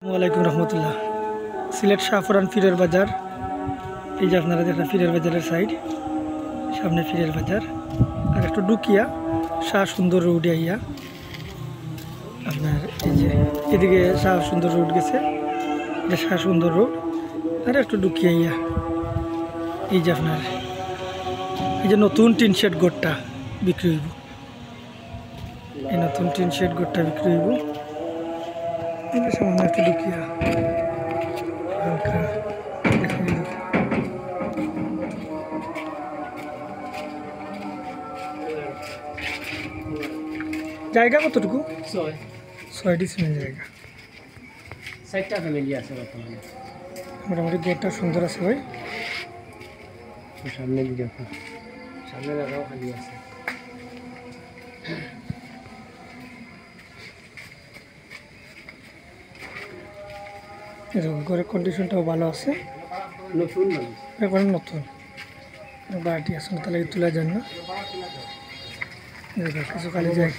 ওয়ালাইকুম রহমতুল্লাহ। সিলেট শাহপুরান ফিরের বাজার। এই যে আপনারা দেখেন ফিরের বাজারের সাইড, সামনে ফিরের বাজার আর একটু ডুকিয়া শাহ সুন্দর রোড আইয়া আপনার এই যে এদিকে শাহ সুন্দর রোড গেছে, এটা শাহ সুন্দর রোড আর একটু ডুকিয়া আইয়া এই যে আপনার এই যে নতুন টিন শেড গোটটা বিক্রি হইব, এই নতুন টিন শেড গোটটা বিক্রি হইব। সামনে একটু ডুকিয়া হালকা জায়গা কতটুকু? 6 ডিসিমেল জায়গা, 60টা ফ্যামিলি আছে বর্তমানে। মোটামুটি গেটটা সুন্দর আছে ভাই। সামনে দিকে সামনে জায়গাও খালি আছে। এরকম ঘরের কন্ডিশনটাও ভালো আছে, নতুন একবারে নতুন, বাড়িটি আসলে তাহলে তোলা যান না। কিছু খালি জায়গা,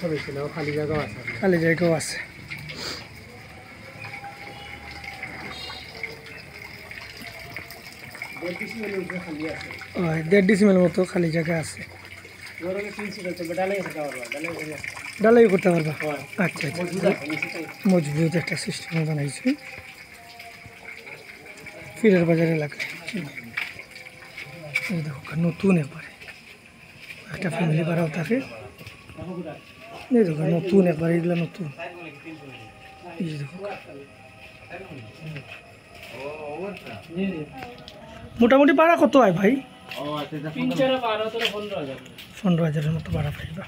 খালি জায়গাও আছে, খালি জায়গাও আছে। দেড় ডিসিমেল মতো খালি জায়গা আছে, ডালাই করতে পারবা। আচ্ছা আচ্ছা, মজবুত একটা সিস্টেম বানাইছে ফিরের বাজার এলাকায়। এই দেখো নতুন একবারে একটা ফ্যামিলি ভাড়াও থাকে, এই দেখো নতুন একবার, এগুলো নতুন। এই দেখো মোটামুটি ভাড়া কত হয় ভাই? 15,000 15,000-এর মতো ভাড়া পাইবা।